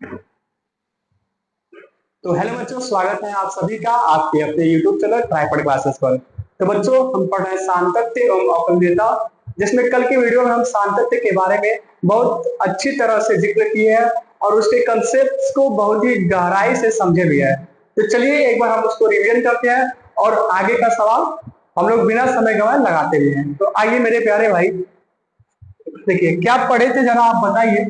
तो हेलो बच्चों, स्वागत है आप सभी का आपके अपने YouTube चैनल ट्राइपॉड क्लासेस पर। तो बच्चों, हम पढ़ रहे हैं सातत्य एवं अवकलनीयता, जिसमें कल की वीडियो में हम सातत्य के बारे में बहुत अच्छी तरह से जिक्र किए हैं और उसके कंसेप्ट्स को बहुत ही गहराई से समझे भी है। तो चलिए एक बार हम उसको रिवीजन करते हैं और आगे का सवाल हम लोग बिना समय गंवाए लगाते भी हैं। तो आइए मेरे प्यारे भाई, देखिए क्या पढ़े थे, जरा आप बताइए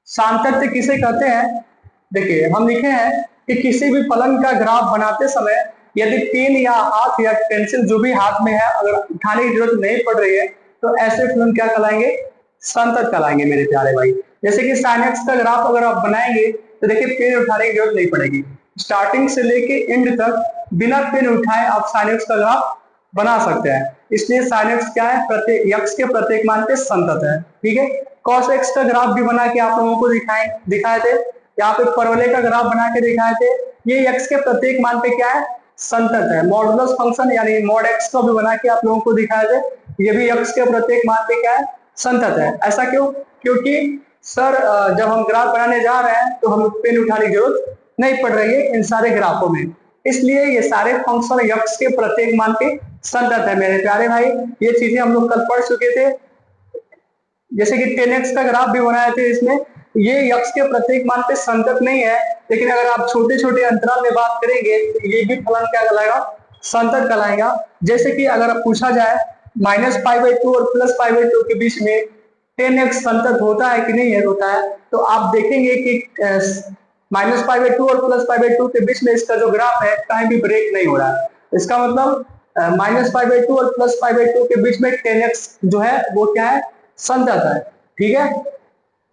सातत्य किसे कहते हैं। देखिए हम लिखे हैं कि किसी भी फलन का ग्राफ बनाते समय यदि पेन या हाथ या पेंसिल जो भी हाथ में है अगर उठाने की जरूरत नहीं पड़ रही है तो ऐसे फलन क्या कहलाएंगे, संतत कहलाएंगे मेरे प्यारे भाई। जैसे कि sin x का ग्राफ अगर आप बनाएंगे तो देखिए पेन उठाने की जरूरत नहीं पड़ेगी, स्टार्टिंग से लेके एंड तक बिना पेन उठाए आप sin x का ग्राफ बना सकते हैं। इसलिए sin x क्या है, प्रत्येक x के प्रत्येक मान पे संतत है। ठीक है, cos x का ग्राफ भी बना के आप लोगों को दिखाए थे, यहाँ पे परवलय का ग्राफ बना के दिखाए थे। ये x के प्रत्येक मान पे क्या है, संतत है। मॉडुलस फंक्शन यानी मॉड x को भी बना के आप लोगों को दिखाए थे, ये भी x के प्रत्येक मान पे क्या है, संतत है। ऐसा क्यों? क्योंकि सर जब हम ग्राफ बनाने जा रहे हैं तो हमें पेन उठाने की जरूरत नहीं पड़ रही है इन सारे ग्राफों में, इसलिए ये सारे फंक्शन x के प्रत्येक मान पे संतत है मेरे प्यारे भाई। ये चीजें हम लोग कल पढ़ चुके थे। जैसे कि 10x का ग्राफ भी बनाए थे, इसमें ये x के प्रत्येक मान पे संतत नहीं है, लेकिन अगर आप छोटे छोटे अंतराल में बात करेंगे तो ये भी फलन क्या कहलाएगा, संतत कहलाएगा। जैसे कि अगर आप पूछा जाए -π/2 और +π/2 के बीच में 10x संतत होता है कि नहीं है, होता है, तो आप देखेंगे कि -π/2 और +π/2 के बीच में इसका जो ग्राफ है कहीं भी ब्रेक नहीं हो रहा है। इसका मतलब -π/2 और +π/2 के बीच में 10x जो है वो क्या है, संतत है। ठीक है,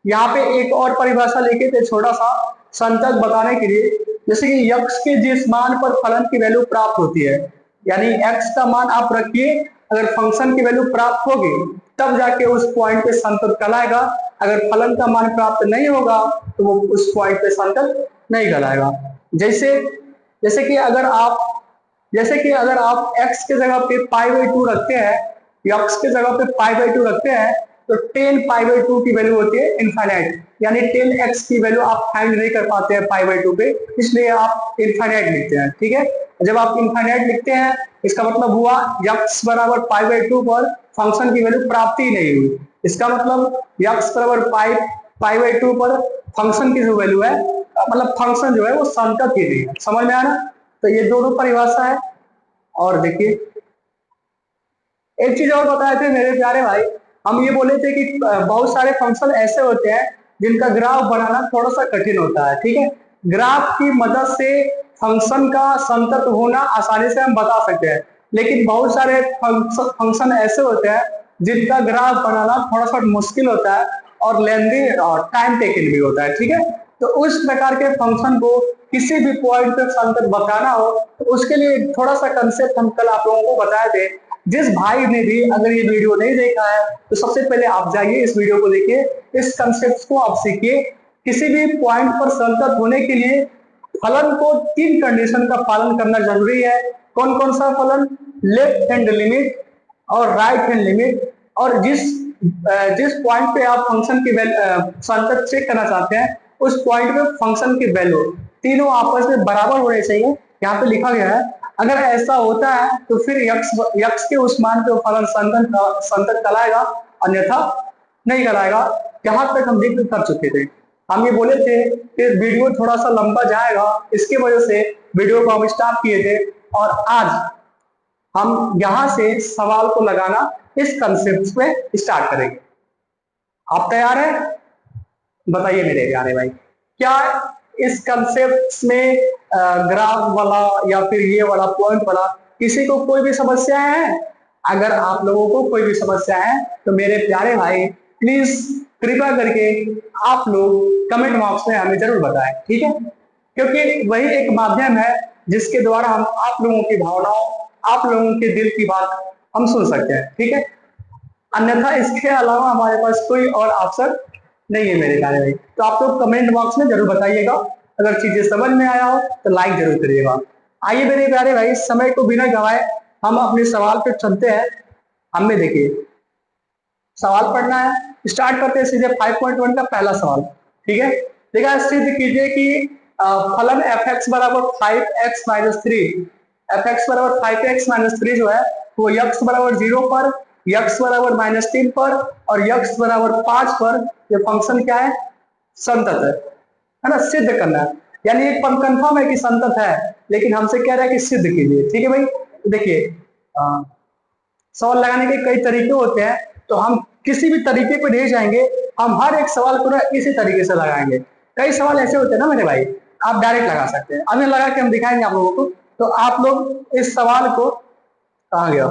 यहाँ पे एक और परिभाषा लिखे थे छोटा सा संतत बताने के लिए। जैसे कि x के जिस मान पर फलन की वैल्यू प्राप्त होती है, यानी x का मान आप रखिए, अगर फंक्शन की वैल्यू प्राप्त होगी तब जाके उस पॉइंट पे संतत कहलाएगा। अगर फलन का मान प्राप्त नहीं होगा तो वो उस पॉइंट पे संतत नहीं कहलाएगा। जैसे जैसे कि अगर आप x के जगह पे π/2 रखते हैं, x के जगह पे π/2 रखते हैं, तो 10π/2 की वैल्यू होती है इनफाइनाइट, यानी 10x की वैल्यू आप फाइंड नहीं कर पाते हैं π/2 पे, इसलिए आप इनफाइनाइट लिखते हैं। ठीक है, जब आप इनफाइनाइट लिखते हैं इसका मतलब हुआ x बराबर π/2 पर फंक्शन की वैल्यू प्राप्ति ही नहीं हुई। इसका मतलब x बराबर π/2 पर फंक्शन की जो वैल्यू है, मतलब फंक्शन जो है वो संतत ही नहीं है। समझ में आना? तो ये दोनों परिभाषा है। और देखिए एक चीज और बताए थे मेरे प्यारे भाई, हम ये बोले थे कि बहुत सारे फंक्शन ऐसे होते हैं जिनका ग्राफ बनाना थोड़ा सा कठिन होता है। ठीक है, ग्राफ की मदद से फंक्शन का संतत होना आसानी से हम बता सकते हैं, लेकिन बहुत सारे फंक्शन ऐसे होते हैं जिनका ग्राफ बनाना थोड़ा सा मुश्किल होता है और लेंदी और टाइम टेकिंग भी होता है। ठीक है, तो उस प्रकार के फंक्शन को किसी भी पॉइंट पे संतत बताना हो तो उसके लिए थोड़ा सा कंसेप्ट हम कल आप लोगों को बताए थे। जिस भाई ने भी अगर ये वीडियो नहीं देखा है तो सबसे पहले आप जाइए इस वीडियो को देखिए, इस कंसेप्ट को आप सीखिए। किसी भी पॉइंट पर संतत होने के लिए फलन को 3 कंडीशन का पालन करना जरूरी है। कौन कौन सा फलन? लेफ्ट हैंड लिमिट और राइट हैंड लिमिट, और जिस पॉइंट पे आप फंक्शन की संतत चेक करना चाहते हैं उस पॉइंट पे फंक्शन की वैल्यू तीनों आपस में बराबर होने चाहिए। यहाँ पे लिखा गया है अगर ऐसा होता है तो फिर यक्स के उस मान पे फलन संतत कहलाएगा, अन्यथा नहीं कहलाएगा। यहाँ तक हम जिक्र कर चुके थे। हम ये बोले थे कि वीडियो थोड़ा सा लंबा जाएगा, इसके वजह से वीडियो को हम स्टॉप किए थे, और आज हम यहाँ से सवाल को लगाना इस कंसेप्ट पे स्टार्ट करेंगे। आप तैयार हैं? बताइए मेरे प्यारे भाई, क्या इस कंसेप्ट में ग्राफ वाला या फिर ये वाला पॉइंट वाला किसी को कोई भी समस्या है? अगर आप लोगों को कोई भी समस्या है तो मेरे प्यारे भाई प्लीज कृपया करके आप लोग कमेंट बॉक्स में हमें जरूर बताएं। ठीक है, क्योंकि वही एक माध्यम है जिसके द्वारा हम आप लोगों की भावनाओं, आप लोगों के दिल की बात हम सुन सकते हैं। ठीक है, अन्यथा इसके अलावा हमारे पास कोई और ऑप्शन नहीं है मेरे प्यारे भाई। तो आप लोग कमेंट बॉक्स में जरूर बताइएगा, अगर चीजें समझ में आया हो तो लाइक जरूर करिएगा। आइए मेरे प्यारे भाई, समय को बिना गवाए हम अपने सवाल पे चलते हैं। हमें देखिए सवाल पढ़ना है, स्टार्ट करते हैं सीधे 5.1 का पहला सवाल। ठीक है, देखा, सिद्ध कीजिए कि फलन एफ एक्स बराबर 5x minus three, F x बराबर 5x माइनस थ्री जो है वो यक्स बराबर 0 पर, यक्स बराबर -3 पर और यक्स बराबर 5 पर ये फंक्शन क्या है, संतत है ना, सिद्ध करना है। यानी एक पद कंफर्म है कि संतत है, लेकिन हमसे कह रहा है कि सिद्ध कीजिए। ठीक है भाई, देखिए सवाल लगाने के कई तरीके होते हैं, तो हम किसी भी तरीके पे नहीं जाएंगे, हम हर एक सवाल को ना इसी तरीके से लगाएंगे। कई सवाल ऐसे होते हैं ना मेरे भाई, आप डायरेक्ट लगा सकते हैं, अभी लगा के हम दिखाएंगे आप लोगों को। तो आप लोग इस सवाल को, कहा गया,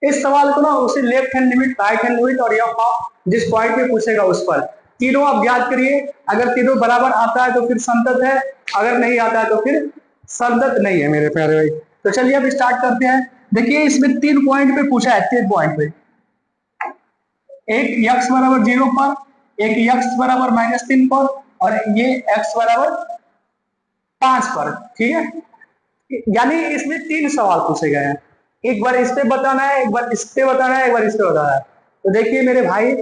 इस सवाल को ना उसे left hand limit, right hand limit और एफ ऑफ जिस पॉइंट पे पूछेगा उस पर तीनों आप याद करिए। अगर तीनों बराबर आता है तो फिर संतत है, अगर नहीं आता है तो फिर संतत नहीं है मेरे प्यारे भाई। तो चलिए अब स्टार्ट करते हैं। देखिए इसमें 3 पॉइंट पे पूछा है, 3 पॉइंट पे, एक यक्स बराबर 0 पर, एक यक्स बराबर -3 पर और ये एक्स बराबर 5 पर। ठीक है, यानी इसमें 3 सवाल पूछे गए हैं, एक बार इस पे बताना है, एक बार इस पे बताना है, एक बार इस पे बताना है। तो देखिए मेरे भाई,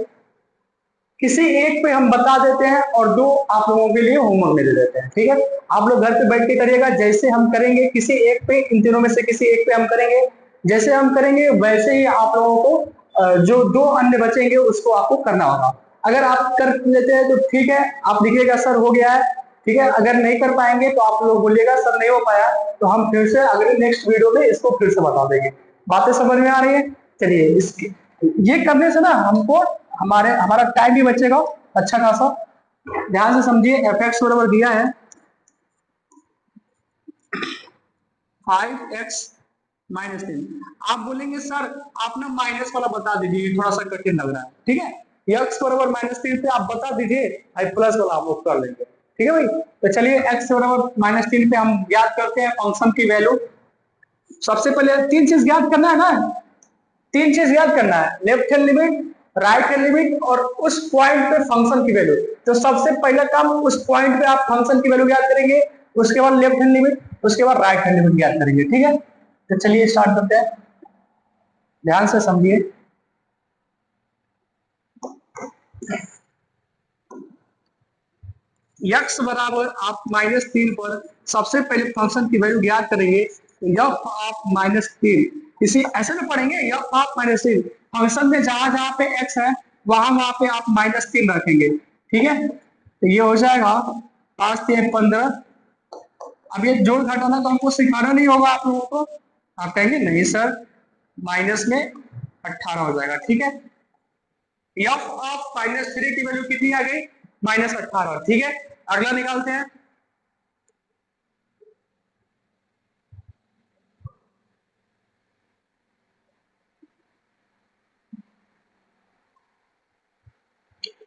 किसी एक पे हम बता देते हैं और 2 आप लोगों के लिए होमवर्क में दे देते हैं। ठीक है, आप लोग घर पे बैठ के करिएगा, जैसे हम करेंगे किसी एक पे, इन तीनों में से किसी एक पे हम करेंगे, जैसे हम करेंगे वैसे ही आप लोगों को जो 2 अन्य बचेंगे उसको आपको करना होगा। अगर आप कर लेते हैं तो ठीक है, आप लिखिएगा सर हो गया है। ठीक है, अगर नहीं कर पाएंगे तो आप लोग बोलिएगा सर नहीं हो पाया, तो हम फिर से अगले नेक्स्ट वीडियो में इसको फिर से बता देंगे। बातें समझ में आ रही है? चलिए, इसके ये करने से ना हमको हमारा टाइम भी बचेगा अच्छा खासा। ध्यान से समझिए, एफ एक्स बराबर दिया है 5x -3। आप बोलेंगे सर आप ना माइनस वाला बता दीजिए, थोड़ा सा कठिन लग रहा है। ठीक है, x बराबर -3 पे आप बता दीजिए, प्लस वाला आप लोग कर लेंगे। ठीक है भाई, तो चलिए x बराबर -3 पे हम याद करते हैं फंक्शन की वैल्यू। सबसे पहले 3 चीज याद करना है ना, 3 चीज याद करना है, left hand limit, right hand limit और उस पॉइंट पे फंक्शन की वैल्यू। तो सबसे पहला काम, उस पॉइंट पे आप फंक्शन की वैल्यू याद करेंगे, उसके बाद लेफ्ट हैंड लिमिट, उसके बाद राइट हैंड लिमिट याद करेंगे। ठीक है, तो चलिए स्टार्ट करते हैं, ध्यान से समझिए। यक्स बराबर आप -3 पर सबसे पहले फंक्शन की वैल्यू याद करेंगे, यफ ऑफ -3, इसी ऐसे में पढ़ेंगे, यफ ऑफ -3 फंक्शन में जहां जहां पे एक्स है वहां वहां पे आप -3 रखेंगे। ठीक है, तो ये हो जाएगा 5 3 15। अब ये जोड़ घटाना तो हमको सिखाना नहीं होगा आप लोगों को, आप कहेंगे नहीं सर माइनस में 18 हो जाएगा। ठीक है, एफ ऑफ -3 की वैल्यू कितनी आ गई, -18। ठीक है, अगला निकालते हैं।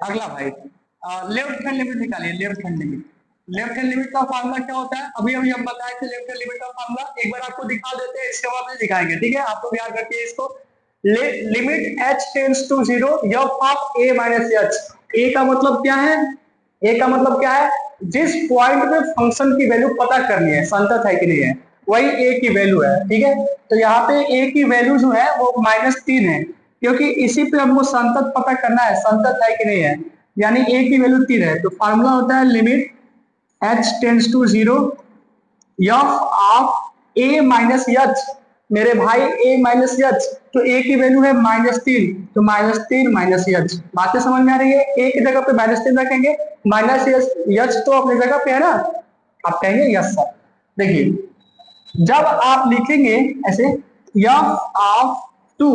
अगला भाई लेफ्ट हैंड लिमिट निकालिए, left hand limit. Left hand limit का फार्मूला क्या होता है, अभी अभी हम बताए थे लेफ्ट हैंड लिमिट का फार्मूला, एक बार आपको दिखा देते हैं, इसके बाद में दिखाएंगे। ठीक है, आप लोग याद रखिए इसको। Limit h tends to 0 f of a minus h. A का मतलब क्या है, ए का मतलब क्या है, जिस पॉइंट पे फंक्शन की वैल्यू पता करनी है संतत है कि नहीं है, वही ए की वैल्यू है। ठीक है, तो यहाँ पे ए की वैल्यू जो है वो -3 है, क्योंकि इसी पे हमको संतत पता करना है, संतत है कि नहीं है, यानी ए की वैल्यू 3 है। तो फार्मूला होता है limit h tends to 0 f of a minus h. मेरे भाई ए माइनस एच, तो ए की वैल्यू है -3, तो -3 माइनस एच। बातें समझ में आ रही है? ए की जगह पे -3 रखेंगे, माइनस एच तो अपनी जगह पे है ना, आप कहेंगे यस सर। देखिए जब आप लिखेंगे ऐसे एफ ऑफ 2,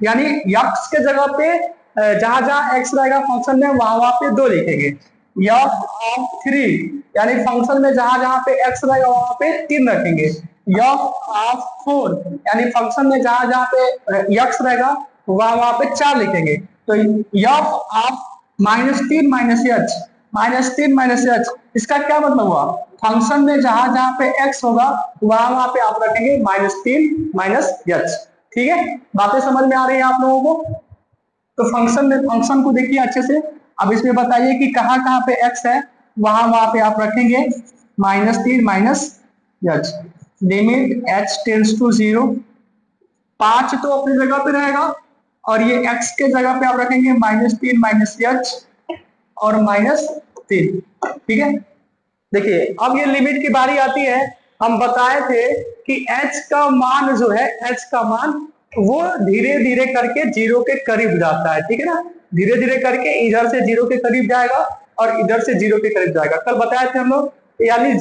यानी एक्स के जगह पे जहां जहां एक्स रहेगा फंक्शन में वहां वहां पे 2 लिखेंगे। एफ ऑफ 3, यानी फंक्शन में जहां जहां पे एक्स रहेगा वहां पे 3 रखेंगे। एफ ऑफ 4, यानी फंक्शन में जहां जहां पे एक्स रहेगा वहां वहां पे 4 लिखेंगे। तो F of -3 minus H, -3 minus H, इसका क्या मतलब हुआ, फंक्शन में जहां जहां पे x होगा वहां वहां पे आप रखेंगे -3 माइनस एच। ठीक है, बातें समझ में आ रही है आप लोगों को? तो फंक्शन में, फंक्शन को देखिए अच्छे से। अब इसमें बताइए कि कहां कहां पे x है, वहां वहां पे आप रखेंगे -3 minus h. Limit h tends to 0, 5 तो अपनी जगह पे रहेगा और ये x के जगह पे आप रखेंगे -3 माइनस एच और -3 3। ठीक है, देखिए अब ये लिमिट की बारी आती है। हम बताए थे कि h का मान जो है, h का मान वो धीरे धीरे करके 0 के करीब जाता है। ठीक है ना, धीरे धीरे करके इधर से 0 के करीब जाएगा और इधर से 0 के करीब जाएगा। कल बताए थे हम लोग, यानी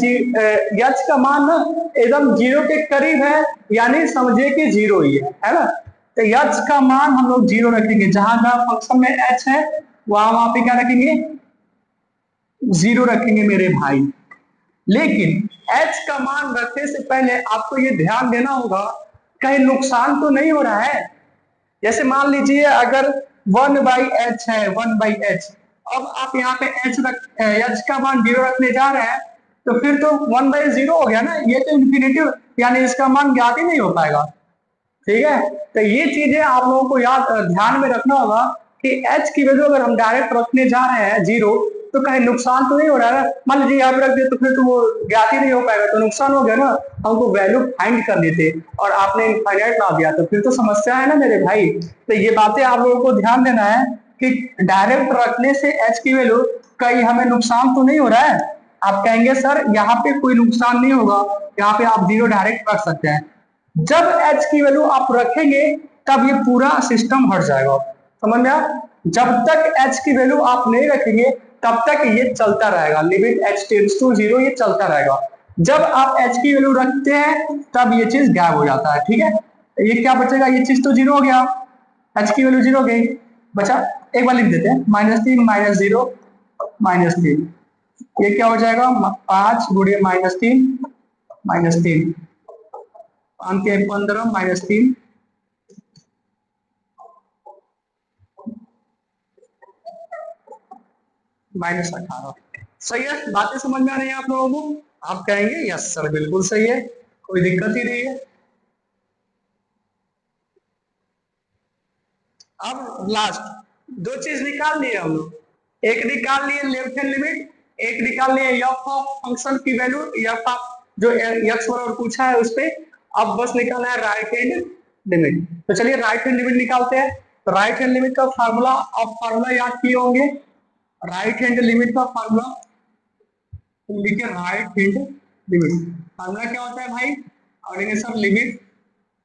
h का मान ना एकदम 0 के करीब है, यानी समझिए कि 0 ही है ना। तो h का मान हम लोग 0 रखेंगे, जहां जहां फंक्शन में h है वहां वहां पे क्या रखेंगे, 0 रखेंगे मेरे भाई। लेकिन h का मान रखने से पहले आपको ये ध्यान देना होगा कहीं नुकसान तो नहीं हो रहा है। जैसे मान लीजिए अगर 1/h है, 1/h, अब आप यहाँ पे h का मान 0 रखने जा रहे हैं, तो फिर तो 1/0 हो गया ना, ये तो इन्फिनिटिव, यानी इसका मान ज्ञात ही नहीं हो पाएगा। ठीक है, तो ये चीजें आप लोगों को याद ध्यान में रखना होगा कि h की वैल्यू अगर हम डायरेक्ट रखने जा रहे हैं 0, तो कहीं नुकसान तो नहीं हो रहा है ना। मान लीजिए यहाँ पे रख दिए तो फिर तो वो ज्ञात ही नहीं हो पाएगा, तो नुकसान हो गया ना। हमको वैल्यू फाइंड करनी थी और आपने इनफाइनाइट ला दिया, तो फिर तो समस्या है ना मेरे भाई। तो ये बातें आप लोगों को ध्यान देना है कि डायरेक्ट रखने से h की वैल्यू कहीं हमें नुकसान तो नहीं हो रहा है। आप कहेंगे सर यहाँ पे कोई नुकसान नहीं होगा, यहाँ पे आप 0 डायरेक्ट रख सकते हैं। जब h की वैल्यू आप रखेंगे तब ये पूरा सिस्टम हट जाएगा, समझ में आया। जब तक h की वैल्यू आप नहीं रखेंगे तब तक ये चलता रहेगा, लिमिट h टेंड्स टू 0 ये चलता रहेगा। जब आप h की वैल्यू रखते हैं तब ये चीज गायब हो जाता है। ठीक है, ये क्या बचेगा, ये चीज तो 0 हो गया, h की वैल्यू 0 हो गई, बचा एक बार लिख देते हैं -3 -0 -3, ये क्या हो जाएगा 5 गुणे -3 -3, अंक 15 -3 -18। सही है, बातें समझ में आ रही है आप लोगों को। आप कहेंगे यस सर बिल्कुल सही है, कोई दिक्कत ही नहीं है। अब लास्ट दो चीज निकाल लिए हम लोग, एक निकाल लिए लेफ्ट हैंड लिमिट, एक निकाल लिए एफ ऑफ फंक्शन की वैल्यू, एफ ऑफ जो एक्स बराबर पूछा है उस पे। अब बस निकालना है राइट हैंड लिमिट। तो चलिए राइट हैंड लिमिट निकालते हैं। तो राइट हैंड लिमिट का फार्मूला, अब फार्मूला याद किए होंगे। राइट हैंड लिमिट का फार्मूला लिखे, राइट हैंड लिमिट फार्मूला क्या होता है भाई, ऑर्डिनेशन limit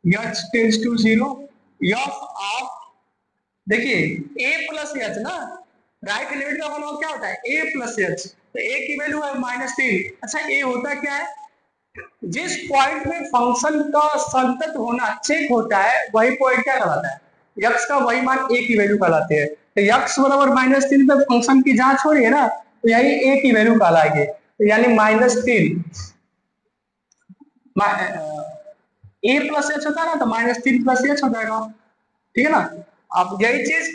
h tends to 0 f of, देखिए a प्लस एच ना, राइट लिमिट का फॉर्मूला क्या होता है a प्लस एच, तो a की वैल्यू है -3। अच्छा a होता क्या है, जिस पॉइंट में फंक्शन का संतत होना चेक होता है वही पॉइंट क्या कहलाता है, यक्स का वही मान a की वैल्यू कहलाती है। तो यक्स बराबर -3 पे फंक्शन की जांच हो रही है ना, तो यही a की वैल्यू कहलाएगी, तो यानी -3 a प्लस एच होता है ना, तो -3 प्लस एच हो जाएगा। ठीक है ना, अब यही चीज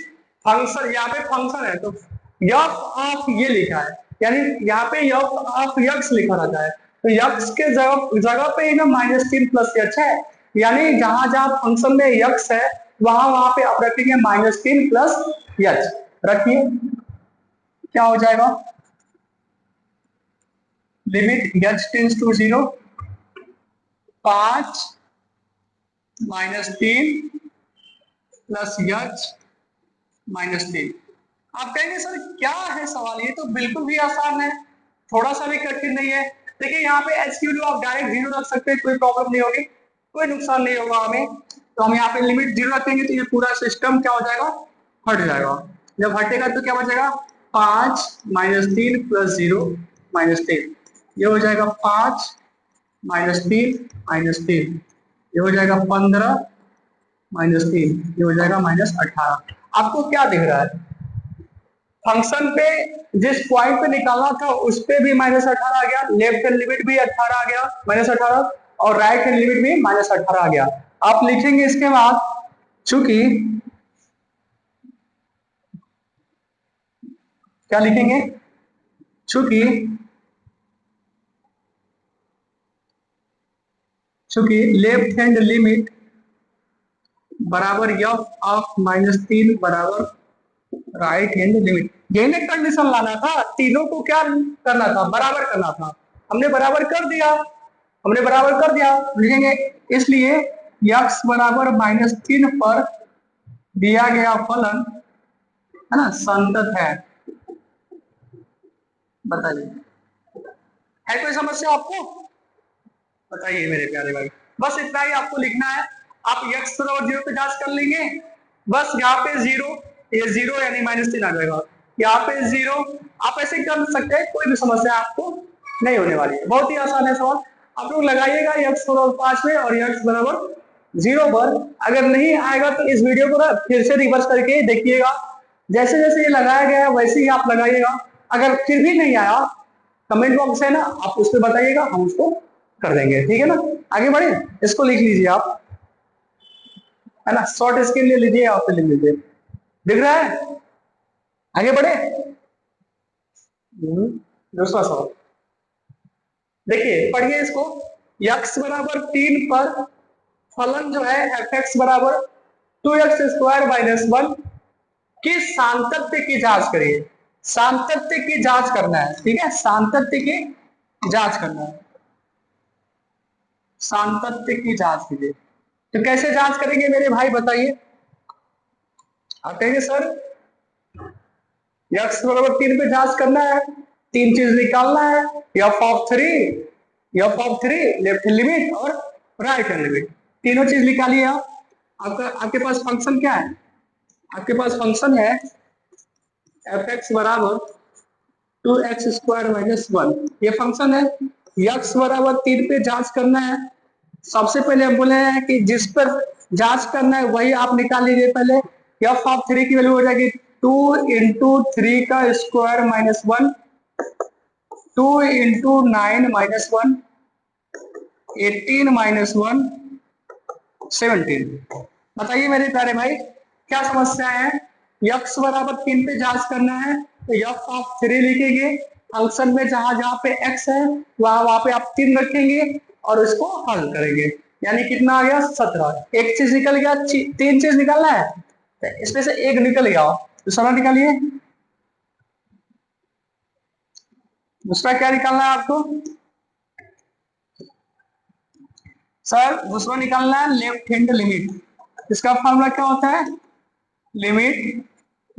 फंक्शन, यहाँ पे फंक्शन है तो एफ ऑफ ये लिखा है, यानी यहाँ पे एफ ऑफ यक्स लिखा रहता है, तो यक्स के जगह जगह पे ही ना -3 प्लस एच है, यानी जहां जहां फंक्शन में यक्स है वहां वहां पे आप रखेंगे -3 प्लस एच। रखिए क्या हो जाएगा, limit h tends to 0 5 -3 plus h -3। आप कहेंगे सर क्या है सवाल, ये तो बिल्कुल भी आसान है, थोड़ा सा भी कठिन नहीं है। देखिए यहाँ पे एच की वैल्यू आप डायरेक्ट 0 रख सकते हैं, कोई प्रॉब्लम नहीं होगी, कोई नुकसान नहीं होगा हमें। तो हम यहाँ पे लिमिट 0 रखेंगे तो ये पूरा सिस्टम क्या हो जाएगा, हट जाएगा। जब हटेगा तो क्या बचेगा 5 -3 प्लस 0 -3, ये हो जाएगा 5 -3 -3, ये हो जाएगा 15 -3, ये हो जाएगा -18। आपको क्या दिख रहा है, फंक्शन पे जिस पॉइंट पे निकालना था उस पे भी -18 आ गया, लेफ्ट हैंड लिमिट भी 18 आ गया -18, और राइट हैंड लिमिट भी -18 आ गया। आप लिखेंगे इसके बाद, चूंकि क्या लिखेंगे, चूंकि चूंकि लेफ्ट हैंड लिमिट बराबर एफ ऑफ -3 बराबर राइट हैंड लिमिट, ये कंडीशन लाना था, तीनों को क्या करना था, बराबर करना था। हमने बराबर कर दिया, हमने बराबर कर दिया, लिखेंगे इसलिए x बराबर -3 पर दिया गया फलन है ना संतत है, बताइए, है कोई समस्या आपको? बताइए मेरे प्यारे भाई। बस इतना ही आपको लिखना है। आप x बराबर 0 पे जांच कर लेंगे। बस यहाँ पे 0, ये 0 यानी -3 आ जाएगा। यहाँ पे 0, आप ऐसे कर सकते हैं, कोई भी समस्या आपको नहीं होने वाली है। बहुत ही आसान है सवाल। आप लोग लगाइएगा x बराबर 5 में और x बराबर 0 पर। अगर नहीं आएगा तो इस वीडियो को ना फिर से रिवर्स करके देखिएगा। जैसे जैसे ये लगाया गया है वैसे ही आप लगाइएगा। अगर फिर भी नहीं आया, कमेंट बॉक्स है ना, आप उस पर बताइएगा, हम उसको कर देंगे। ठीक है ना? आगे बढ़े, इसको लिख लीजिए आप, है ना? शॉर्ट स्क्रीन ले लीजिए, आप पे लिख लीजिए। दिख रहा है? आगे बढ़े। दूसरा सवाल देखिए, पढ़िए इसको। x बराबर 3 पर फलन जो है एफ एक्स बराबर 2x² - 1 की सातत्य की जांच करिए। सातत्य की जांच करना है, ठीक है? सातत्य की जांच करना है। सातत्य की जांच कीजिए। तो कैसे जांच करेंगे मेरे भाई, बताइए। आप कहेंगे सर x बराबर 3 पे जांच करना है, तीन चीज निकालना है, f(3), f(3), लेफ्ट लिमिट और राइट हैंड लिमिट। तीनों चीज निकालिए आप। आपके पास फंक्शन क्या है? आपके पास फंक्शन है एफ एक्स बराबर 2x² - 1। ये फंक्शन है। x बराबर 3 पे जांच करना है। सबसे पहले हम बोले हैं कि जिस पर जांच करना है वही आप निकाल लीजिए। पहले f(3) की वैल्यू हो जाएगी 2 इंटू 3 का स्क्वायर -1, 2 इंटू 9 -1, 18 -1, 17। बताइए मेरे प्यारे भाई, क्या समस्या है? x बराबर 3 पे जांच करना है तो f(3) लिखेंगे। फंक्शन में जहां जहां पे x है वहां वहां पे आप 3 रखेंगे और इसको हल करेंगे। यानी कितना आ गया? 17। एक चीज निकल गया, तीन चीज निकालना है तो इसमें से एक निकल गया, दूसरा निकालिए। दूसरा क्या निकालना है आपको? सर दूसरा निकालना है लेफ्ट हैंड लिमिट। इसका फॉर्मूला क्या होता है? Limit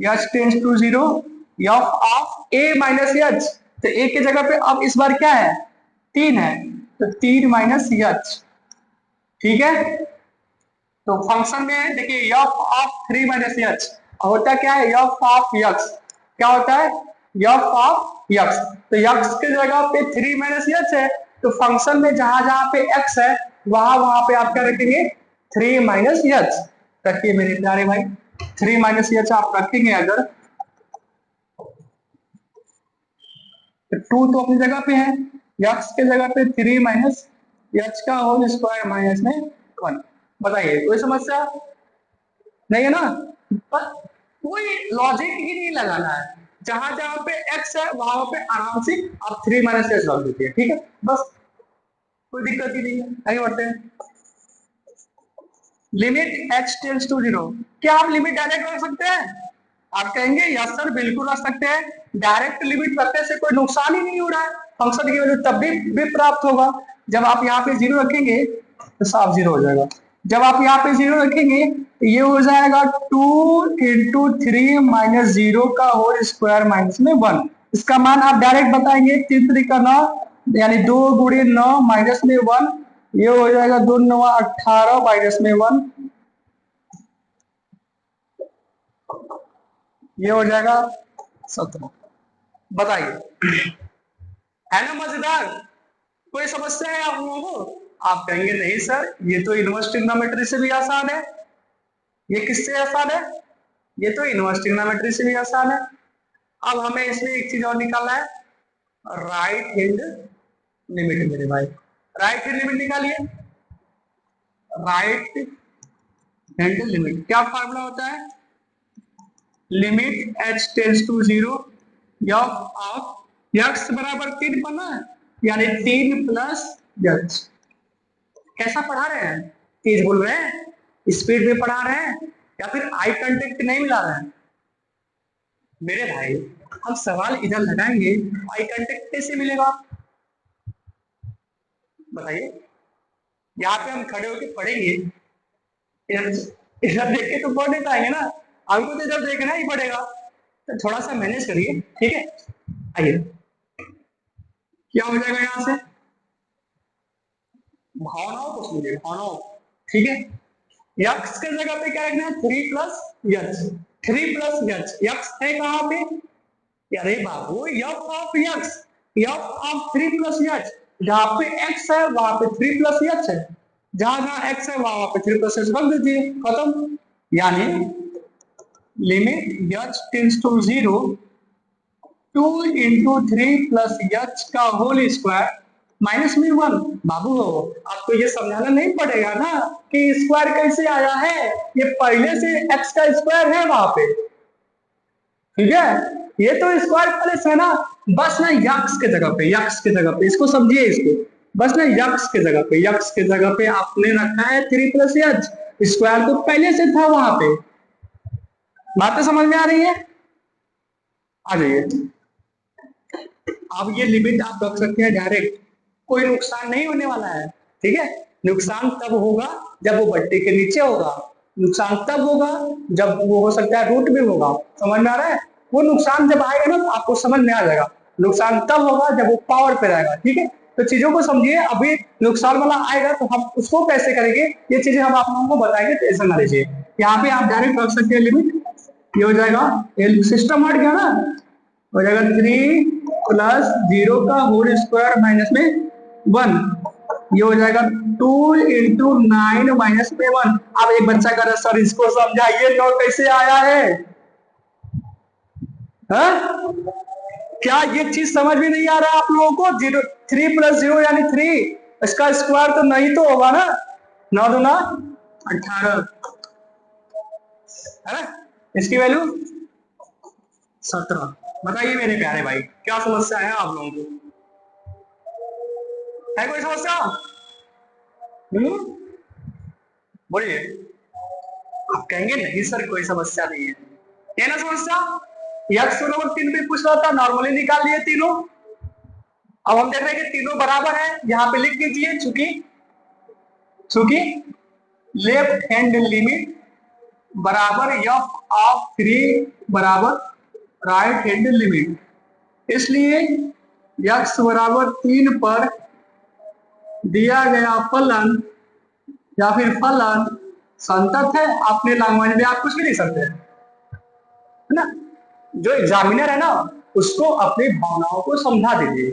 h tends to 0 f of a minus h। तो a की जगह पे अब इस बार क्या है? 3 है, तो 3 माइनस h। ठीक है? तो फंक्शन में देखिए f ऑफ 3 माइनस h होता क्या है? f of x। क्या होता है? f of x। तो x की जगह पे 3 माइनस h है, तो फंक्शन में जहां जहां पे x है वहां वहां पे आप क्या रखेंगे? 3 माइनस h रखिए मेरे प्यारे भाई। 3 माइनस h आप रखेंगे अगर, तो 2 तो अपनी जगह पे है, x के जगह पे 3 माइनस h का होल स्क्वायर माइनस में 1। बताइए कोई समस्या नहीं है ना? पर कोई लॉजिक ही नहीं लगाना है। जहां जहां पे x है वहां पे आराम से आप 3 माइनस h लगा दीजिए। ठीक है? बस कोई दिक्कत ही नहीं है। आगे बढ़ते हैं। Limit h tends to 0। क्या आप लिमिट डायरेक्ट रख सकते हैं? आप कहेंगे यस सर बिल्कुल रख सकते हैं। डायरेक्ट लिमिट रखने से कोई नुकसान ही नहीं हो रहा है, फंक्शन की वैल्यू तब भी प्राप्त होगा। जब आप यहाँ पे 0 रखेंगे तो साफ 0 हो जाएगा। जब आप यहाँ पे 0 रखेंगे तो ये हो जाएगा 2 इंटू 3 माइनस 0 का होल स्क्वायर माइनस में 1। इसका मान आप डायरेक्ट बताएंगे, 3 3 का 9, यानी 2 गुणे 9 माइनस में 1। ये हो जाएगा 2 9 18 माइनस में 1। ये हो जाएगा 17। बताइए, है ना मजेदार? कोई समस्या है आप लोगों को? आप कहेंगे नहीं सर ये तो इनवर्स ट्रिग्नोमेट्री से भी आसान है। ये किससे आसान है? ये तो इनवर्स ट्रिग्नोमेट्री से भी आसान है। अब हमें इसमें एक चीज और निकालना है, राइट हैंड लिमिट मेरे भाई। राइट हैंड लिमिट निकालिए। राइट हैंड लिमिट क्या फार्मूला होता है? Limit h tends to 0 f of x बराबर 3 पर ना, यानी 3 प्लस h। कैसा पढ़ा रहे हैं? तेज बोल रहे हैं, स्पीड में पढ़ा रहे हैं, या फिर आई कांटेक्ट नहीं मिला रहे हैं? मेरे भाई हम सवाल इधर लगाएंगे, आई कांटेक्ट कैसे मिलेगा? बताइए। यहाँ पे हम खड़े होकर पढ़ेंगे, इधर इधर देख के तो पढ़ नहीं पाएंगे ना, हमको तो इधर देखना ही पड़ेगा। तो थोड़ा सा मैनेज करिए, ठीक है? आइए क्या हो जाएगा यहां से, भावनाओं को समझिए, भावनाओं, ठीक है। यक्स के जगह पे क्या रखना है, 3 plus h, 3 plus h, x है कहां पे, अरे बाबू f of x, f of 3 plus h, जहां पे एक्स है वहां पे 3 प्लस यच है, जहां जहां एक्स है वहां पे 3 प्लस यच रख दीजिए, खत्म। यानी limit h tends to 0, 2 × 3 + h का होल स्क्वायर माइनस में 1। बाबू आपको ये समझाना नहीं पड़ेगा ना कि स्क्वायर कैसे आया है, ये पहले से x का स्क्वायर है वहां पे, ठीक है। ये तो स्क्वायर प्लस है ना, बस ना यक्स के जगह पे, यक्स के जगह पे इसको समझिए, इसको बस ना यक्स के जगह पे, यक्स के जगह पे आपने रखा है 3 + h, स्क्वायर तो पहले से था वहां पे। बातें समझ में आ रही है, आ जाइए। अब ये लिमिट आप रख सकते हैं डायरेक्ट, कोई नुकसान नहीं होने वाला है, ठीक है। नुकसान तब होगा जब वो बट्टे के नीचे होगा, नुकसान तब होगा जब वो हो सकता है रूट में होगा, समझ में आ रहा है। वो नुकसान जब आएगा ना तो आपको समझ में आ जाएगा, नुकसान तब होगा जब वो पावर पे रहेगा, ठीक है। तो चीजों को समझिए, अभी नुकसान वाला आएगा तो हम उसको कैसे करेंगे, ये चीजें हम आप लोगों को बताएंगे, टेंशन ना लीजिए। यहाँ पे आप डायरेक्ट रख सकते हैं लिमिट, ये हो जाएगा, सिस्टम हट गया ना, हो जाएगा 3 + 0 का होल स्क्वायर माइनस में 1, ये हो जाएगा 2 × 9 माइनस में 1। अब एक बच्चा कह रहा है सर इसको समझाइए, नो कैसे आया है, हा? क्या ये चीज समझ में नहीं आ रहा आप लोगों को, 3 + 0 यानी 3, इसका स्क्वायर तो नहीं तो होगा ना, 9×2 = 18, है ना, इसकी वैल्यू 17। बताइए मेरे प्यारे भाई, क्या समस्या है आप लोगों को, है कोई समस्या, बोलिए। आप कहेंगे नहीं सर कोई समस्या नहीं है, क्या ना समस्या, यक्स बराबर 3 पे पूछ रहा था, नॉर्मली निकाल लिए तीनों। अब हम देख रहे हैं कि तीनों बराबर है, यहां पे लिख दीजिए, चूंकि चूंकि लेफ्ट हैंड लिमिट बराबर एफ ऑफ 3 बराबर राइट हैंड लिमिट, इसलिए यक्स बराबर 3 पर दिया गया फलन या फिर फलन संतत है। अपने लैंग्वेज में आप कुछ भी लिख सकते हैं, है ना। जो एग्जामिनर है ना, उसको अपनी भावनाओं को समझा दीजिए,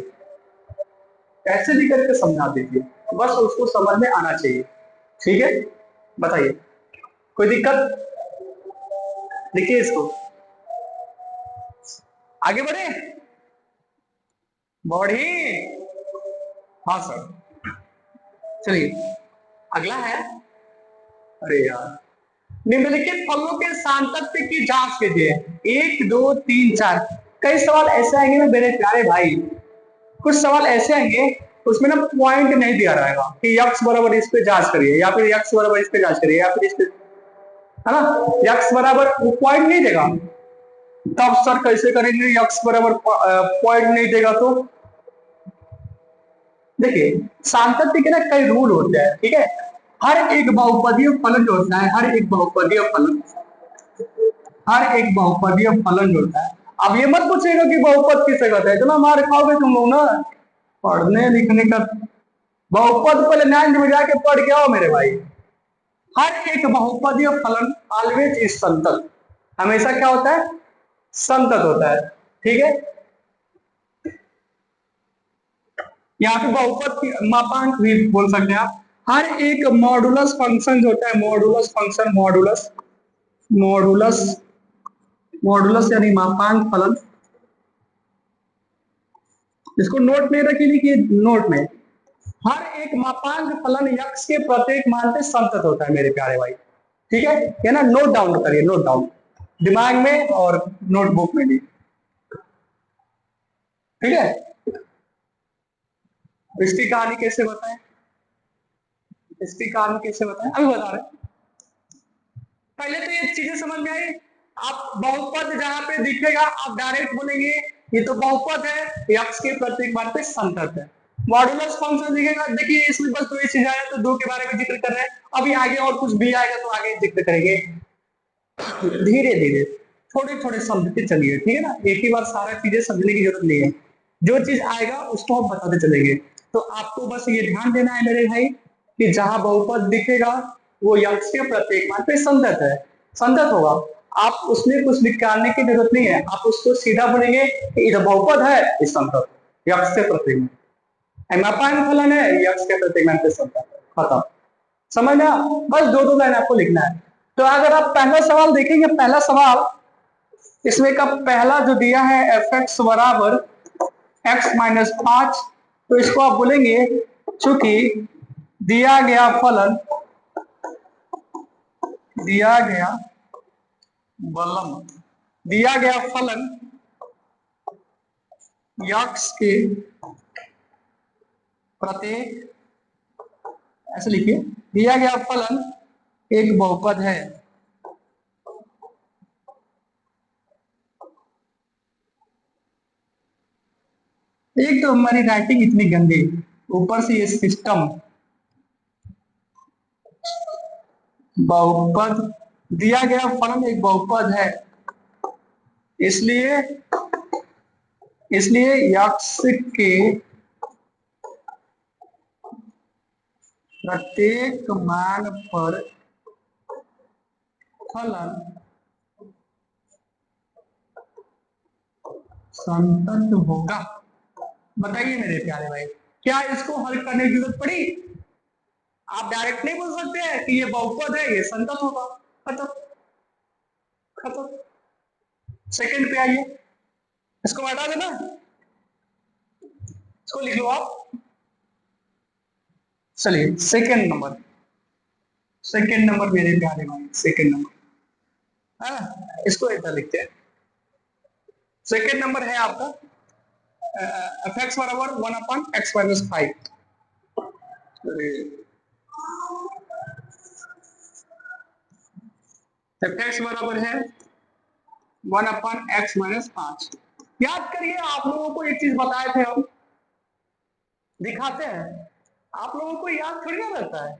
कैसे भी करके समझा दीजिए, बस उसको समझ में आना चाहिए, ठीक है। बताइए कोई दिक्कत, देखिए इसको, आगे बढ़े, बढ़ी, हाँ सर, चलिए अगला है, अरे यार, निम्नलिखित फलों के सांतत्य की जांच कीजिए, 1 2 3 4। कई सवाल ऐसे आएंगे ना मेरे प्यारे भाई, कुछ सवाल ऐसे आएंगे उसमें ना पॉइंट नहीं दिया रहेगा कि यक्स बराबर इस पे जांच करिए, या फिर यक्स बराबर इस पे जांच करिए, या फिर इस पे, है ना, यक्स बराबर पॉइंट नहीं देगा, तब सर कैसे करेंगे, यक्स बराबर पॉइंट नहीं देगा तो। देखिए सांतत्य के ना कई रूल होते हैं, ठीक है। हर एक बहुपदीय फलन जो होता है, हर एक बहुपदीय फलन जो होता है, अब ये मत पूछेगा कि बहुपद किसे कहते हैं, इतना मार खाओगे तुम लोग ना पढ़ने लिखने का। बहुपद पहले 9 में जाके पढ़ के आओ मेरे भाई। हर एक बहुपदीय फलन ऑलवेज इज संतत, हमेशा क्या होता है, संतत होता है, ठीक है। यहाँ पे बहुपद की मापांक भी बोल सकते हैं आप। हर एक मॉडुलस फंक्शन जो होता है, modulus function, modulus modulus modulus यानी मापांक फलन, इसको नोट में रखिए, लिखिए नोट में, हर एक मापांक फलन यक्स के प्रत्येक मान पे संतत होता है मेरे प्यारे भाई, ठीक है। ये ना नोट डाउन करिए, नोट डाउन दिमाग में और नोटबुक में भी, ठीक है। इसकी कहानी कैसे बताएं, इसकी कहानी कैसे बताएं, अभी बता रहे हैं। पहले तो ये चीजें समझ में आई, आप बहुपद जहां पे दिखेगा आप डायरेक्ट बोलेंगे ये तो बहुपद है, यक्स के प्रत्येक मान पे संतत है। मॉडुलस फंक्शन दिखेगा, देखिए इसमें बस दो ही चीज आया, तो दो के बारे में जिक्र कर रहे हैं, अभी आगे और कुछ भी आएगा तो आगे जिक्र करेंगे, धीरे धीरे थोड़े थोड़े समझते चलिए, ठीक है ना, एक ही बार सारा चीजें समझने की जरूरत नहीं है। जो चीज आएगा उसको हम बताते चलेंगे। तो आपको बस ये ध्यान देना है मेरे भाई कि जहां बहुपद दिखेगा वो यक्ष के प्रत्येक मान पे संगत है, संगत होगा। आप उसमें कुछ निकालने की जरूरत नहीं है, आप उसको सीधा बोलेंगे कि इधर बहुपद है इस संगत यक्ष के प्रत्येक मान, एमापान फलन है यक्ष के प्रत्येक मान पे संगत है, खत्म। समझ में बस दो दो लाइन आपको लिखना है। तो अगर आप पहला सवाल देखेंगे, पहला सवाल इसमें का पहला जो दिया है एफ एक्स बराबर एक्स माइनस 5, तो इसको आप बोलेंगे चूंकि दिया गया फलन, दिया गया बलम, दिया गया फलन यक्स के प्रत्येक, ऐसे लिखिए, दिया गया फलन एक बहुपद है। एक तो हमारी राइटिंग इतनी गंदी, ऊपर से ये सिस्टम, बहुपद, दिया गया फलन एक बहुपद है, इसलिए इसलिए यक्स के प्रत्येक मान पर फलन संतत होगा। बताइए मेरे प्यारे भाई, क्या इसको हल करने की जरूरत पड़ी? आप डायरेक्ट नहीं बोल सकते हैं कि ये बहुपद है ये संतत होगा, खत्म, खत्म। सेकंड पे आइए, इसको हटा देना, इसको लिख लो आप। चलिए सेकंड नंबर, सेकंड नंबर मेरे प्यारे भाई, सेकंड नंबर है, इसको इधर लिखते हैं। सेकंड नंबर है आपका एफ एक्स बराबर 1/x-5। एफ एक्स बराबर है 1/x-5। याद करिए, आप लोगों को एक चीज बताए थे हम, दिखाते हैं, आप लोगों को याद थोड़ी ना रहता है।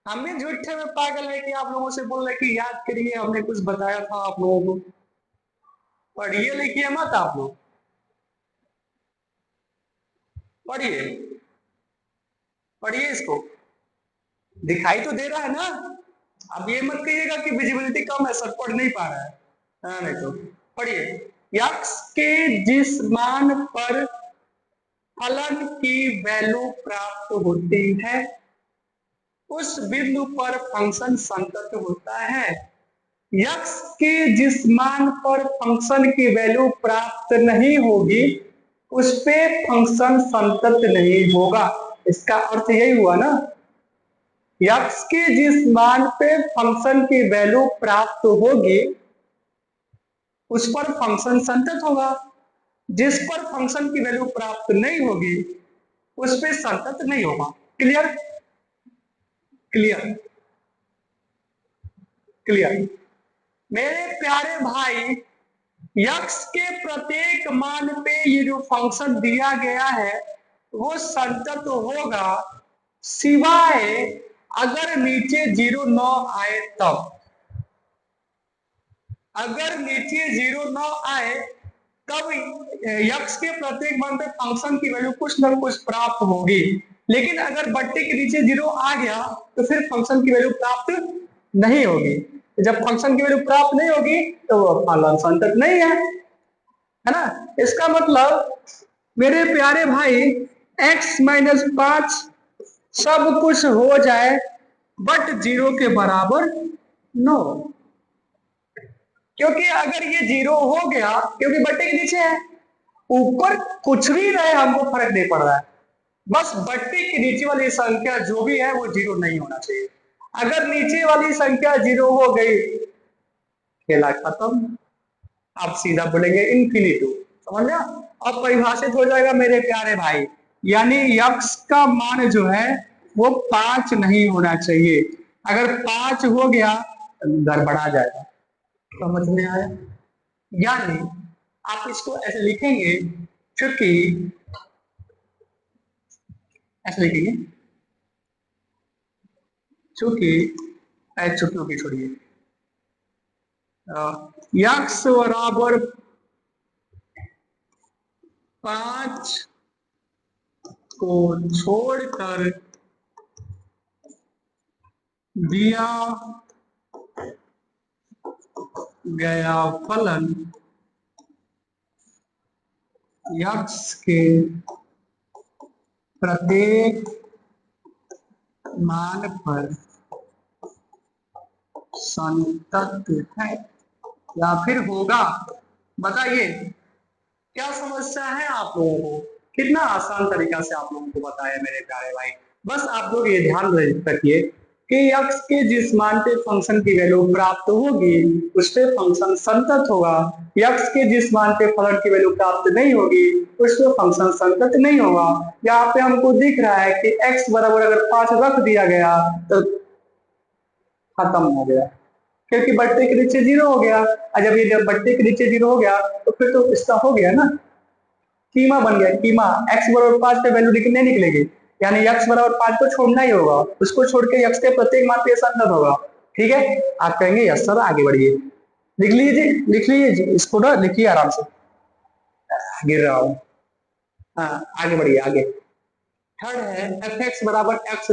हम भी झूठे में पागल है कि आप लोगों से बोल रहे कि याद करिए, हमने कुछ बताया था आप लोगों को। पढ़िए लिखिए मत आप लोग, पढ़िए, पढ़िए इसको, दिखाई तो दे रहा है ना। अब ये मत कहिएगा कि विजिबिलिटी कम है, सर पढ़ नहीं पा रहा है। हाँ, नहीं तो पढ़िए, यक्स के जिस मान पर फलन की वैल्यू प्राप्त होती है उस बिंदु पर फंक्शन संतत होता है। यक्स के जिस मान पर फंक्शन की वैल्यू प्राप्त नहीं होगी उस पे फंक्शन संतत नहीं होगा। इसका अर्थ यही हुआ ना, यक्स के जिस मान पे फंक्शन की वैल्यू प्राप्त होगी उस पर फंक्शन संतत होगा, जिस पर फंक्शन की वैल्यू प्राप्त नहीं होगी उस पे संतत नहीं होगा। Clear, clear, clear. मेरे प्यारे भाई, यक्स के प्रत्येक मान पे ये जो फंक्शन दिया गया है वो संतत होगा, सिवाय अगर नीचे 0 न आए तब। अगर नीचे 0 न आए तब यक्स के प्रत्येक मान पे फंक्शन की वैल्यू कुछ न कुछ प्राप्त होगी। लेकिन अगर बट्टे के नीचे 0 आ गया तो फिर फंक्शन की वैल्यू प्राप्त नहीं होगी। जब फंक्शन की वैल्यू प्राप्त नहीं होगी तो वो फलन संतत नहीं है ना। इसका मतलब मेरे प्यारे भाई, x-5 सब कुछ हो जाए बट 0 के बराबर नो, क्योंकि अगर ये 0 हो गया, क्योंकि बट्टे के नीचे है, ऊपर कुछ भी रहे हमको फर्क नहीं पड़ रहा है, बस बट्टे के नीचे वाली संख्या जो भी है वो 0 नहीं होना चाहिए। अगर नीचे वाली संख्या 0 हो गई, खेला खत्म, आप सीधा बोलेंगे इन्फिनिटू, समझ गया। अब परिभाषित हो जाएगा मेरे प्यारे भाई, यानी यक्स का मान जो है वो 5 नहीं होना चाहिए। अगर 5 हो गया तो गड़बड़ा जाएगा। समझ में आया? यानी आप इसको ऐसे लिखेंगे, क्योंकि ऐसे लिखेंगे, चूंकि चुटनों की छोड़िए, यक्स बराबर 5 को छोड़कर दिया गया फलन यक्स के प्रत्येक मान पर संतत है या फिर होगा। बताइए क्या समस्या है आप लोगों को। कितना आसान तरीका से आप लोगों को बताया मेरे प्यारे भाई। बस आप लोग ये ध्यान रखिए कि x के जिस मान पे फंक्शन की वैल्यू प्राप्त होगी उस पे फंक्शन संतत होगा। x के जिस मान पे फलन की वैल्यू प्राप्त नहीं होगी उस पे फंक्शन संतत नहीं होगा। यहाँ पे हमको दिख रहा है कि x बराबर अगर 5 रख दिया गया तो खत्म हो गया, क्योंकि बट्टे के नीचे 0 हो गया। और जब ये बट्टे के नीचे 0 हो गया तो फिर तो इसका हो गया ना, कीमा बन गया। कीमा x बराबर 5 पे वैल्यू नहीं निकलेगी, यानी x बराबर 5 को छोड़ना ही होगा, उसको छोड़ के x के प्रत्येक मान पे संतत होगा। ठीक है, आप कहेंगे यस सर आगे बढ़िए। लिख लीजिए इसको ना, लिखिए आराम से, गिर रहा हूँ। हाँ आगे बढ़िए आगे। थर्ड है एफ एक्स बराबर x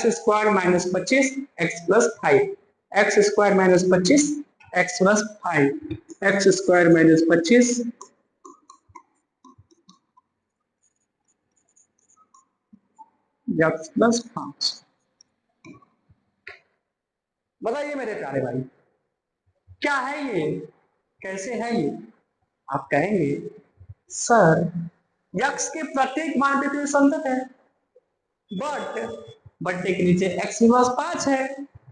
square minus 25 x plus 5। X square minus 25 x plus 5, x square minus 25 x plus 5। बताइए मेरे प्यारे भाई क्या है ये, कैसे है ये। आप कहेंगे सर यक्स के प्रत्येक मान पे तो संतत है, बट बट्टे के नीचे x प्लस 5 है।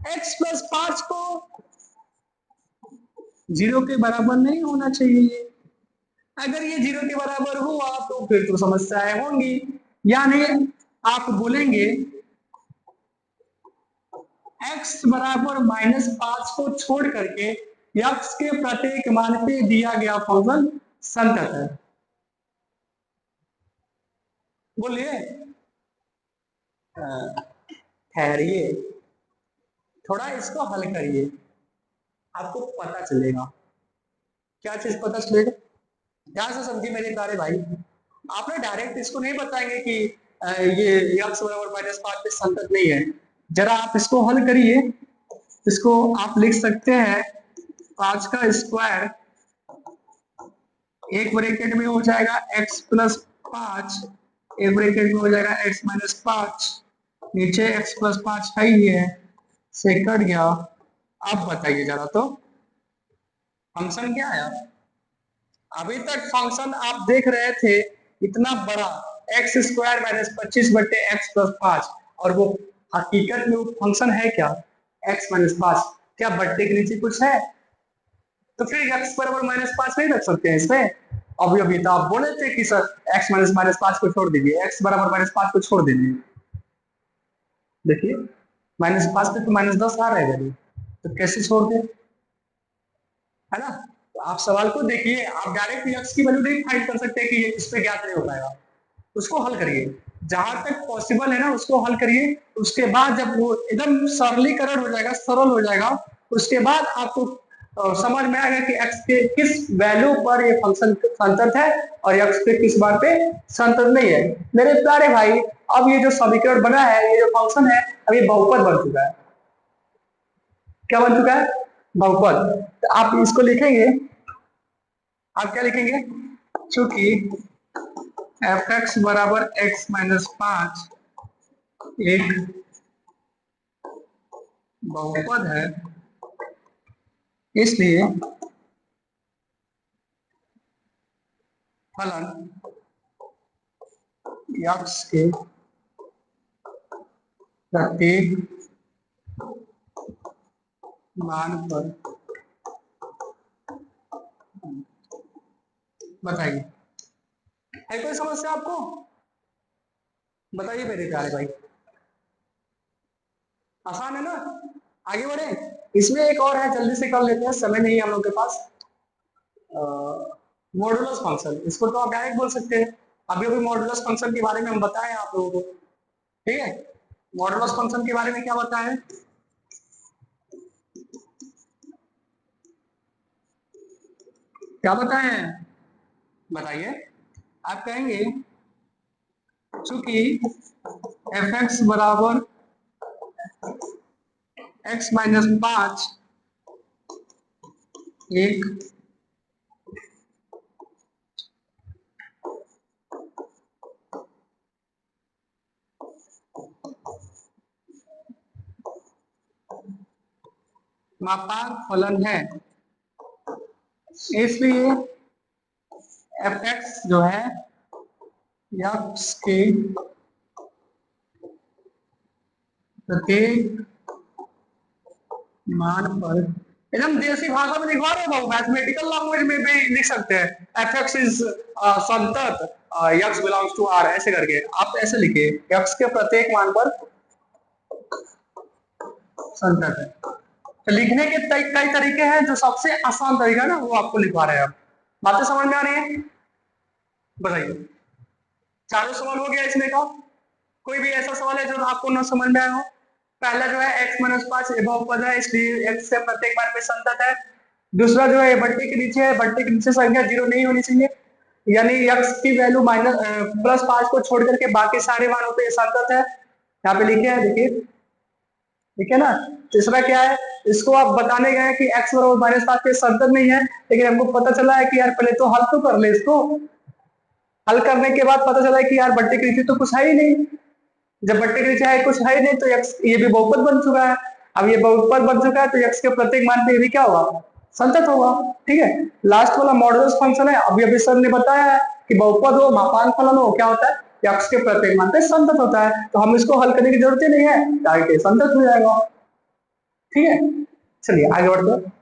x प्लस 5 को 0 के बराबर नहीं होना चाहिए। अगर ये 0 के बराबर हुआ तो फिर तो समस्याएं होंगी। यानी आप बोलेंगे x बराबर -5 को छोड़ करके x के प्रत्येक मान पे दिया गया फंक्शन संतत है। बोलिए ठहरिए, थोड़ा इसको हल करिए, आपको पता चलेगा। क्या चीज पता चलेगा, ध्यान से समझिए मेरे प्यारे भाई। आप ना डायरेक्ट इसको नहीं बताएंगे कि ये x बराबर -5 पे संतत नहीं है। जरा आप इसको हल करिए। इसको आप लिख सकते हैं 5 का स्क्वायर एक ब्रैकेट में हो जाएगा x प्लस 5, एक ब्रैकेट में हो जाएगा x माइनस 5, नीचे x प्लस 5 है ही है, से कट गया। अब बताइए जरा तो फंक्शन क्या है। अभी तक फंक्शन आप देख रहे थे इतना बड़ा एक्स स्क्वायर माइनस 25 बटे एक्स प्लस 5, और वो हकीकत में वो फंक्शन है क्या, एक्स माइनस 5। क्या बट्टे के नीचे कुछ है तो फिर एक्स बराबर -5 नहीं रख सकते हैं इसमें। अभी अभी तो आप बोले थे कि सर एक्स -5 को छोड़ दीजिए, एक्स बराबर -5 को छोड़ दीजिए। देखिए -5 पे तो -10 आ रहा है वैल्यू, तो कैसे छोड़ दे, है ना। तो आप सवाल को देखिए, आप डायरेक्ट एक्स की वैल्यू नहीं फाइंड कर सकते कि ये इस पे ज्ञात नहीं हो पाएगा। उसको हल करिए, जहां तक पॉसिबल है ना उसको हल करिए। उसके बाद जब वो एकदम सरलीकरण हो जाएगा, सरल हो जाएगा, उसके बाद आपको समझ में आएगा कि x के किस वैल्यू पर ये फंक्शन संतत है और x के किस बार पे संतत नहीं है। मेरे प्यारे भाई अब ये जो समीकरण बना है, ये जो फंक्शन है, अब ये बहुपद बन चुका है। क्या बन चुका है, बहुपद। तो आप इसको लिखेंगे, आप क्या लिखेंगे, चूंकि एफ एक्स बराबर एक्स माइनस 5 एक बहुपद है, इसलिए फलन एक्स के प्रत्येक मान पर, बताइए है कोई समस्या आपको, बताइए मेरे प्यारे भाई। आसान है ना, आगे बढ़े। इसमें एक और है, जल्दी से कर लेते हैं, समय नहीं है हम लोग के पास। मॉडुलस फंक्शन, इसको तो आप डायरेक्ट बोल सकते हैं। अभी अभी मॉडुलस फंक्शन के बारे में हम बताएं आप लोगों को, ठीक है। मॉडुलस फंक्शन के बारे में क्या बताएं, क्या बताएं, बताइए। आप कहेंगे चूंकि एफ एक्स बराबर एक्स माइनस 5 एक मापांक फलन है, इसलिए एफ एक्स जो है एक्स के प्रत्येक मान पर, एकदम देसी भाषा में लिखवा रहे हो, मैथमेटिकल लैंग्वेज में भी लिख सकते हैं। एफ एक्स इज संतत एक्स बिलोंग्स टू आर, ऐसे करके आप ऐसे लिखिए, एक्स के प्रत्येक मान पर संतत है। तो लिखने के कई तरीके हैं, जो सबसे आसान तरीका है ना वो आपको लिखवा रहे हैं। आप बातें समझ में आ रही है? बताइए। चारों सवाल हो गया इसमें का? कोई भी ऐसा सवाल है जो आपको ना समझ में आया हो? पहला जो है एक्स माइनस 5 ये बहुपद है, इसलिए एक्स से प्रत्येक मान पे संतत है। दूसरा जो है बट्टे के नीचे है, बट्टे के नीचे संख्या जीरो नहीं होनी चाहिए, यानी एक्स की वैल्यू माइनस +5 को छोड़ करके बाकी सारे मानों पे संतत है। यहाँ पे लिखे हैं, देखिए, ठीक है ना। तीसरा क्या है, इसको आप बताने गए कि एक्स बराबर -5 के संतत नहीं है, लेकिन हमको पता चला है कि यार पहले तो हल तो कर ले इसको। हल करने के बाद पता चला है कि यार बट्टे के नीचे तो कुछ है ही नहीं। जब बट्टे के नीचे है कुछ है ही नहीं, तो एक्स ये भी बहुपद बन चुका है। अब ये बहुपद बन चुका है तो एक्स के प्रत्येक मान पे ये भी क्या होगा, संतत होगा। ठीक है। लास्ट वाला मॉडुलस फंक्शन है, अभी अभी सर ने बताया है कि बहुपद हो मापांक फलन हो क्या होता है, एक्स के प्रत्येक मान पे संतत होता है, तो हम इसको हल करने की जरूरत ही नहीं है, डायरेक्ट संतत हो जाएगा। ठीक है, चलिए आगे बढ़ते हैं।